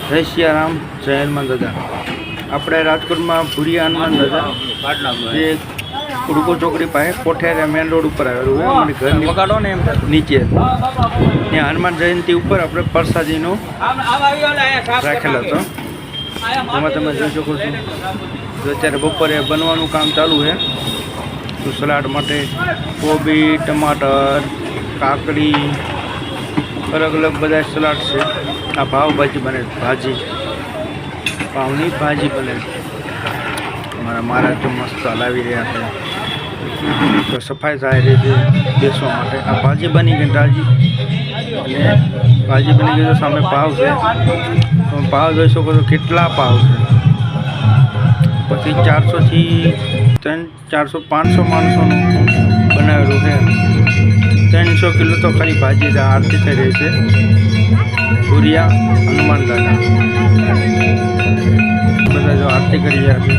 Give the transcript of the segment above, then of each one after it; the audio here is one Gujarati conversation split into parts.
જય સિયારામ, જય હનુમાન દાદા. આપણે રાજકોટમાં ભુરિયા હનુમાન દાદા જે ઉડકો ચોકડી પાસે કોઠિયારા મેન રોડ ઉપર આવેલું છે. અમારી ઘરની નીચે ત્યાં હનુમાન જયંતિ ઉપર આપણે પ્રસાદીનો રાખેલો હતો. એમાં તમે જોઈ શકો છો અત્યારે બપોરે બનવાનું કામ ચાલુ છે. તો સલાડ માટે કોબી, ટમાટર, કાકડી, અલગ અલગ બધા સલાડ છે. આ પાવભાજી બને, પાવની ભાજી બને. મારા તો મસ્ત હલાવી રહ્યા છે. તો સફાઈ થાય રહી છે બેસવા માટે. આ ભાજી બની ગઈ તાજી, અને ભાજી બની ગઈ તો સામે પાવ છે. તમે પાવ જોઈ શકો છો કેટલા પાવ છે. પછી 400થી 500 માણસોનું બનાવેલું છે. 300 કિલો તો ખાલી ભાજી આરતી થઈ રહી છે. ભુરિયા હનુમાન દાદા બધા જો આરતી કરી રહ્યા છે.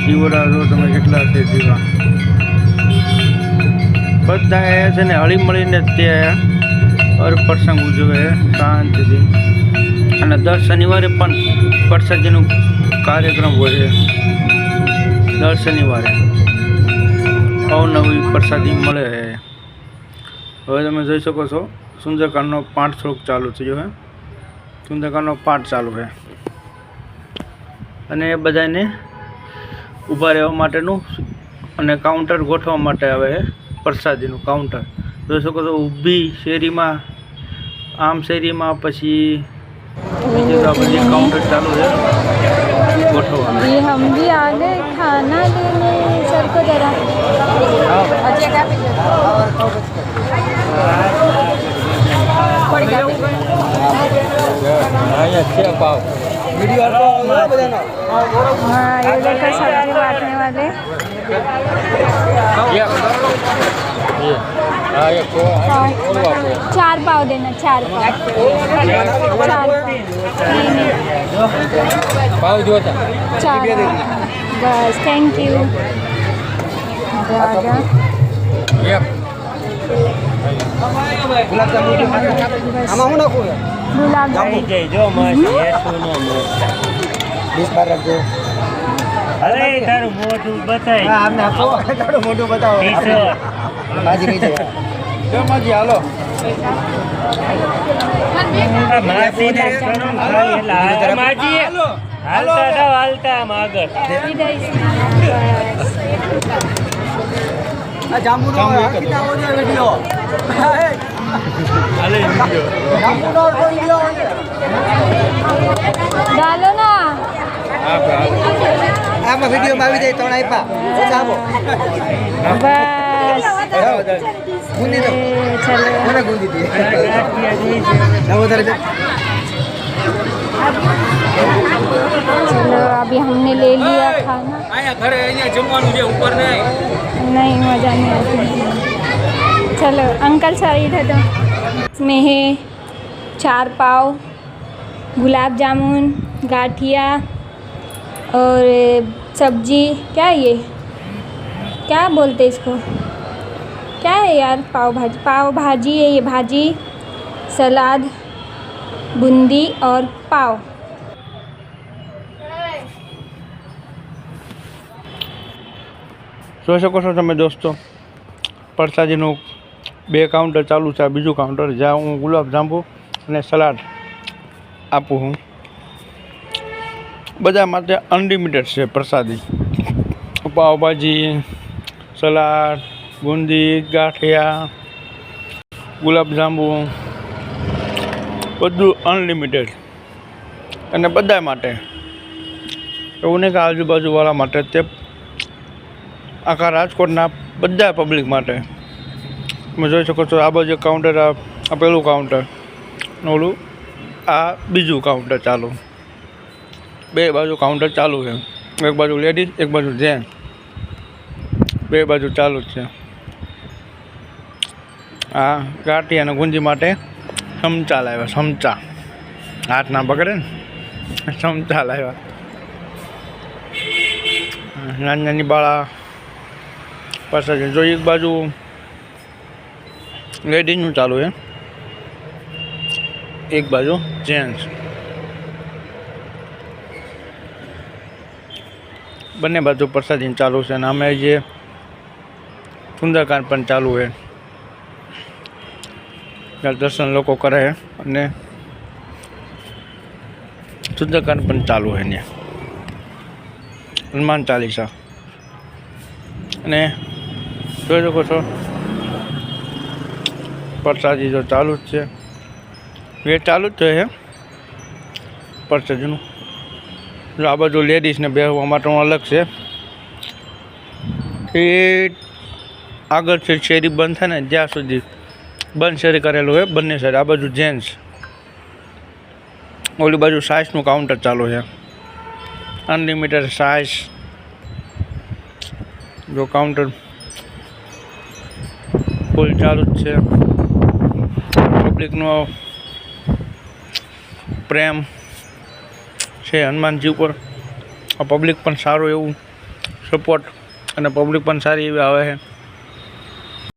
દીવોડા જો તમે કેટલા છે દીવા. બધા છે ને હળી મળીને તે હર પ્રસંગ ઉજવે શાંતિથી. અને દર શનિવારે પણ પ્રસાદીનું કાર્યક્રમ હોય છે. દર શનિવારે અવનવી પ્રસાદી મળે છે. હવે તમે જોઈ શકો છો સુંદરકાંડનો પાઠ થોડોક ચાલુ થયો છે. સુંદરકાંડનો પાઠ ચાલુ છે અને એ બધાને ઊભા રહેવા માટેનું અને કાઉન્ટર ગોઠવવા માટે આવે છે. પ્રસાદીનું કાઉન્ટર જોઈ શકો છો. ઊભી શેરીમાં, આમ શેરીમાં, પછી બીજું તો આપણે કાउंटर चालू है गोठवा. जी हम भी आ गए खाना लेने सर को जरा हाँ ये देखो सब्जी बांटने वाले. चार पाव देना, 4 पाव जोता 4 बस. Thank you. गुलाब जामुन रखो. अरे तारू मोटू बताई. हमने आपको तारू मोटू बताओ. माजी नहीं जाए जो माजी हालो मासी ने कनो खाई ला माजी हालता था हालता मागर आ जामुनो कितना हो गया वीडियो. अरे वीडियो जामुनो और वीडियो डालो ना. આમાં વિડીયોમાં આવી જાય ત્રણ આપ્યા ચાબો बस. ગુંદી દો. चलो મને ગુંદી દે ના વધારે દે. चलो अभी हमने ले लिया खाना. आया घरे અહીંયા જમવાનું છે ઉપર નહીં. नहीं मज़ा नहीं आती. चलो अंकल साइड है तो इसमें है 4 पाव, गुलाब जामुन, गाठिया और सब्जी. क्या है ये, क्या बोलते इसको, क्या है यार? पाव भाजी है ये. भाजी, सलाद, बूंदी और पाव. જોઈ શકો છો તમે દોસ્તો પ્રસાદીનું 2 કાઉન્ટર ચાલુ છે. આ બીજું કાઉન્ટર જ્યાં હું ગુલાબ જાંબુ અને સલાડ આપું છું. બધા માટે અનલિમિટેડ છે પ્રસાદી. પાવભાજી, સલાડ, બુંદી, ગાંઠિયા, ગુલાબ જાંબુ બધું અનલિમિટેડ. અને બધા માટે એવું નહીં કે આજુબાજુવાળા માટે, તે આખા રાજકોટના બધા પબ્લિક માટે. તમે જોઈ શકો છો આ બાજુ કાઉન્ટર, આ પેલું કાઉન્ટર, ઓલું આ બીજું કાઉન્ટર ચાલુ. 2 બાજુ કાઉન્ટર ચાલુ છે. એક બાજુ લેડીઝ, એક બાજુ જેન્ટ્સ. 2 બાજુ ચાલુ જ છે. આ ગાંઠી અને ગુંજી માટે ચમચા લાવ્યા. ચમચા હાથ ના પકડે ને, ચમચા લાવ્યા. નાની નાની બાળા પાસે જો એક બાજુ લેડીઝનું ચાલુ છે, એક બાજુ જેન્ટ્સ. બંને બાજુ પ્રસાદી ચાલુ છે અને અમે જે સુંદરકાંડ પણ ચાલુ છે. ત્યાં દર્શન લોકો કરે છે અને સુંદરકાંડ પણ ચાલુ છે ત્યાં. હનુમાન ચાલીસા અને જોઈ શકો છો પ્રસાદી તો ચાલુ જ છે. એ ચાલુ જ છે પ્રસાદીનું. જો આ બાજુ લેડીઝને બેસવા માટેનું અલગ છે. એ આગળ છે શેરી બંધ થાય ને જ્યાં સુધી બંધ શેરી કરેલું હોય બંને સાઈડ. આ બાજુ જેન્ટ્સ, ઓલી બાજુ સાઈઝનું કાઉન્ટર ચાલુ છે. અનલિમિટેડ સાઈઝ જો કાઉન્ટર ફૂલ ચાલુ જ છે. પબ્લિકનો પ્રેમ છે હનુમાનજી ઉપર. આ પબ્લિક પણ સારું એવું સપોર્ટ અને પબ્લિક પણ સારી એવી આવે છે.